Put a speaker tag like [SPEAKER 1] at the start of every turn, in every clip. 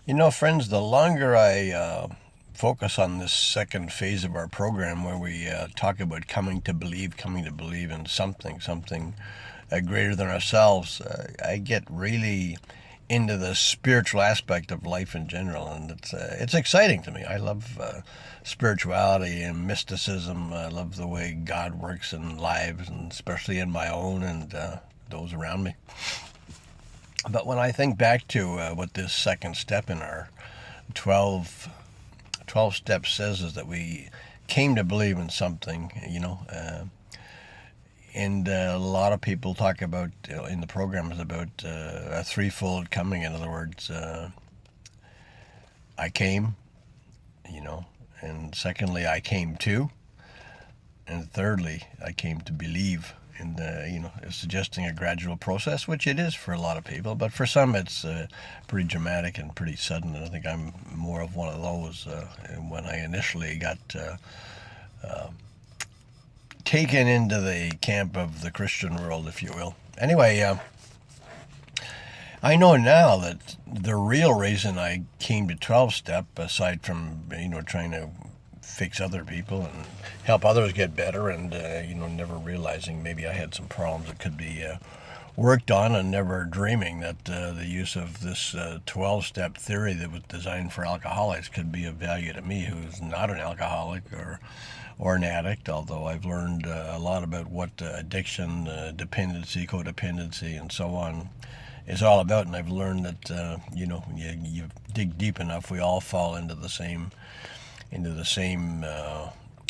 [SPEAKER 1] Friends, the longer I focus on this second phase of our program where we talk about coming to believe in something greater than ourselves, I get really into the spiritual aspect of life in general, and it's exciting to me. I love spirituality and mysticism. I love the way God works in lives, and especially in my own and those around me. But when I think back to what this second step in our 12, 12 steps says is that we came to believe in something, and a lot of people talk about in the programs about a threefold coming. In other words, I came, and secondly, I came to, and thirdly, I came to believe. And it's suggesting a gradual process, which it is for a lot of people, but for some it's pretty dramatic and pretty sudden. And I think I'm more of one of those. When I initially got taken into the camp of the Christian world, if you will. Anyway, I know now that the real reason I came to 12-step, aside from trying to fix other people and help others get better, and never realizing maybe I had some problems that could be worked on, and never dreaming that the use of this 12-step theory that was designed for alcoholics could be of value to me, who's not an alcoholic or an addict. Although I've learned a lot about what addiction, dependency, codependency, and so on is all about, and I've learned that you dig deep enough, we all fall into the same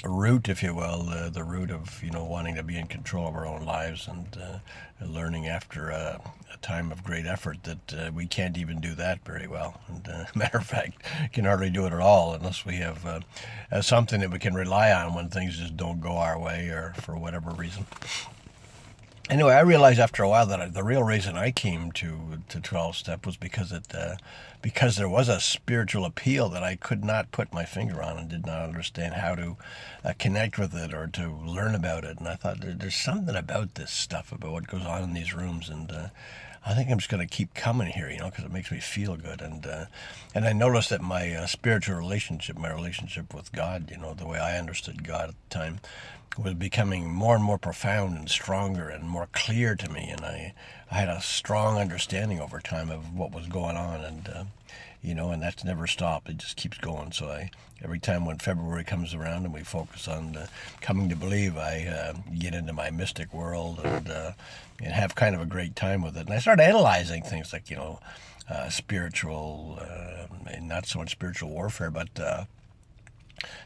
[SPEAKER 1] root, if you will, the root of wanting to be in control of our own lives, and learning after a time of great effort that we can't even do that very well. And matter of fact, can hardly do it at all unless we have something that we can rely on when things just don't go our way or for whatever reason. Anyway, I realized after a while that the real reason I came to 12-step was because there was a spiritual appeal that I could not put my finger on, and did not understand how to connect with it or to learn about it. And I thought there's something about this stuff, about what goes on in these rooms, and I think I'm just going to keep coming here, because it makes me feel good. And I noticed that my spiritual relationship, my relationship with God, the way I understood God at the time, was becoming more and more profound and stronger and more clear to me. And I had a strong understanding over time of what was going on, and that's never stopped. It just keeps going. So every time when February comes around and we focus on coming to believe, I get into my mystic world and have kind of a great time with it. And I start analyzing things like, spiritual, not so much spiritual warfare, but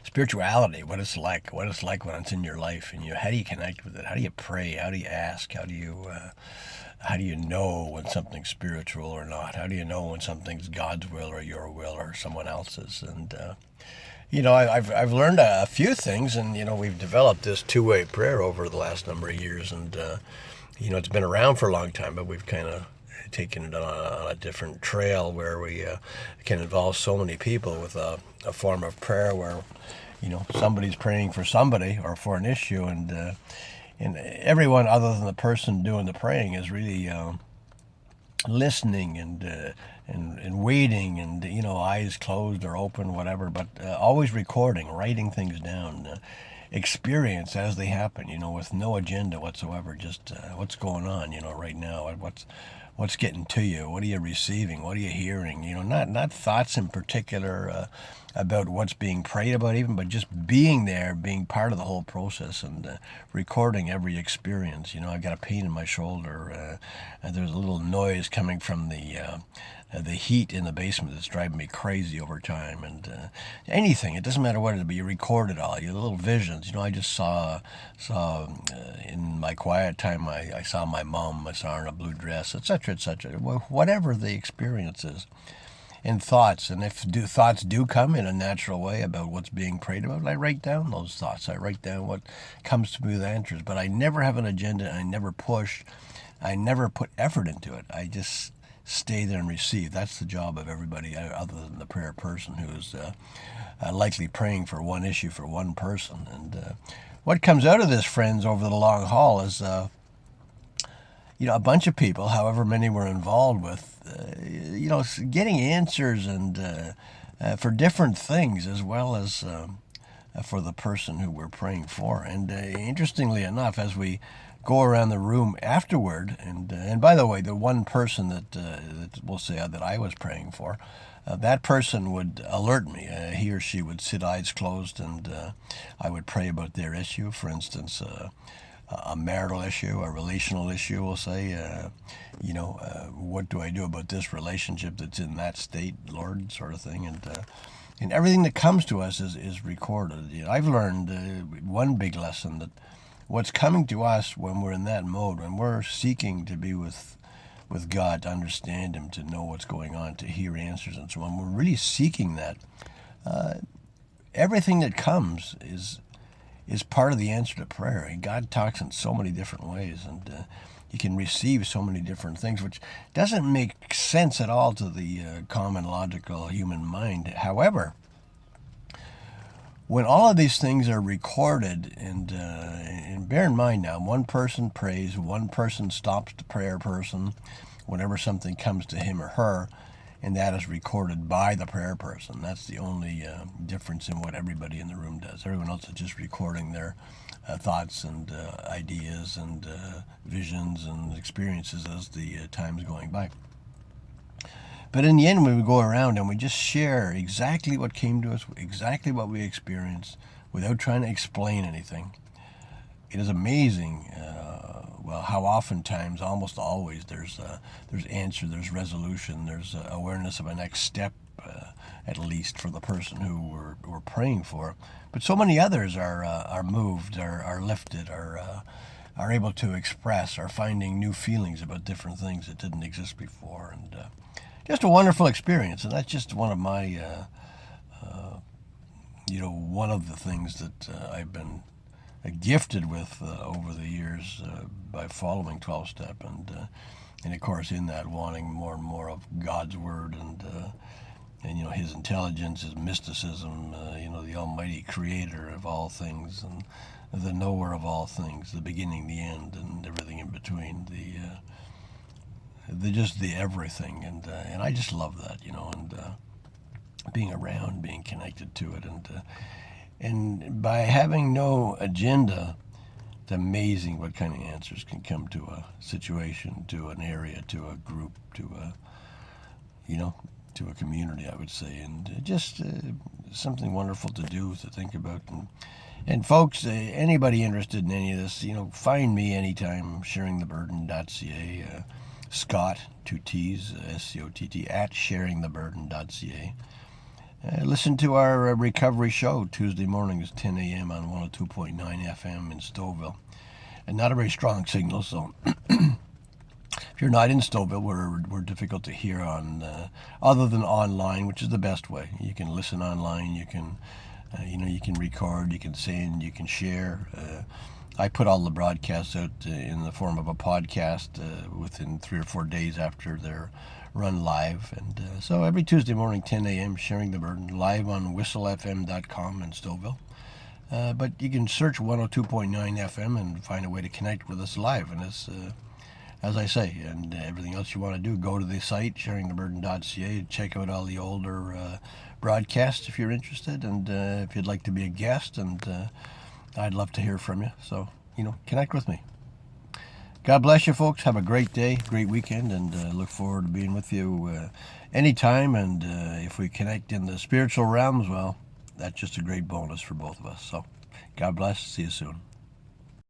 [SPEAKER 1] spirituality, what it's like when it's in your life, and how do you connect with it? How do you pray? How do you ask? How do you know when something's spiritual or not? How do you know when something's God's will or your will or someone else's? And I've learned a few things, and we've developed this two-way prayer over the last number of years, and it's been around for a long time, but we've kind of taken it on a different trail where we can involve so many people with a form of prayer where somebody's praying for somebody or for an issue, and everyone other than the person doing the praying is really listening and waiting, and eyes closed or open, whatever, but always recording, writing things down, experience as they happen, with no agenda whatsoever, just what's going on, right now, what's getting to you, what are you receiving, what are you hearing, not thoughts in particular about what's being prayed about even, but just being there, being part of the whole process, and recording every experience. I got a pain in my shoulder, and there's a little noise coming from the heat in the basement that's driving me crazy over time, and anything, it doesn't matter what it is, but you record it all, your little visions. I just saw in my quiet time, I saw my mom, I saw her in a blue dress, etc., etc., whatever the experience is. And thoughts, and if thoughts do come in a natural way about what's being prayed about, I write down those thoughts. I write down what comes to me with answers, but I never have an agenda, I never push, I never put effort into it. I just stay there and receive. That's the job of everybody other than the prayer person, who's likely praying for one issue for one person. And what comes out of this, friends, over the long haul is a bunch of people, however many we're involved with, getting answers and for different things as well as for the person who we're praying for. And interestingly enough, as we go around the room afterward, and by the way, the one person that we'll say that I was praying for, that person would alert me. He or she would sit eyes closed, and I would pray about their issue. For instance, a marital issue, a relational issue, we'll say. What do I do about this relationship that's in that state, Lord, sort of thing. And everything that comes to us is recorded. I've learned one big lesson, that what's coming to us when we're in that mode, when we're seeking to be with God, to understand Him, to know what's going on, to hear answers and so on, we're really seeking that. Everything that comes is part of the answer to prayer. And God talks in so many different ways, and you can receive so many different things, which doesn't make sense at all to the common logical human mind. However, when all of these things are recorded, and bear in mind now, one person prays, one person stops the prayer person whenever something comes to him or her, and that is recorded by the prayer person. That's the only difference in what everybody in the room does. Everyone else is just recording their thoughts and ideas and visions and experiences as the time's going by. But in the end, when we go around and we just share exactly what came to us, exactly what we experienced, without trying to explain anything, it is amazing. How oftentimes, almost always, there's answer, there's resolution, there's awareness of a next step, at least for the person who we're praying for. But so many others are moved, are lifted, are able to express, are finding new feelings about different things that didn't exist before, and just a wonderful experience. And that's just one of my, one of the things that I've been gifted with over the years by following 12-step, and of course in that wanting more and more of God's word and His intelligence, His mysticism, the Almighty Creator of all things, and the knower of all things, the beginning, the end, and everything in between, the everything, and I just love that, and being around, being connected to it, and by having no agenda, it's amazing what kind of answers can come to a situation, to an area, to a group, to a community, I would say, and just something wonderful to do, to think about. And folks, anybody interested in any of this, find me anytime, sharingtheburden.ca, Scott, 2 T's, SCOTT, at sharingtheburden.ca. Listen to our recovery show Tuesday mornings, 10 a.m. on 102.9 FM in Stouffville. And not a very strong signal, so if you're not in Stouffville, we're difficult to hear on, other than online, which is the best way. You can listen online, you can record, you can send, you can share. I put all the broadcasts out in the form of a podcast within 3 or 4 days after they're run live. And so every Tuesday morning, 10 a.m., Sharing the Burden, live on whistlefm.com in Stouffville. But you can search 102.9 FM and find a way to connect with us live. And it's, as I say, and everything else you want to do, go to the site, sharingtheburden.ca, check out all the older broadcasts if you're interested, and if you'd like to be a guest, and I'd love to hear from you. So, connect with me. God bless you, folks. Have a great day, great weekend, and look forward to being with you anytime. And if we connect in the spiritual realms, well, that's just a great bonus for both of us. So, God bless. See you soon.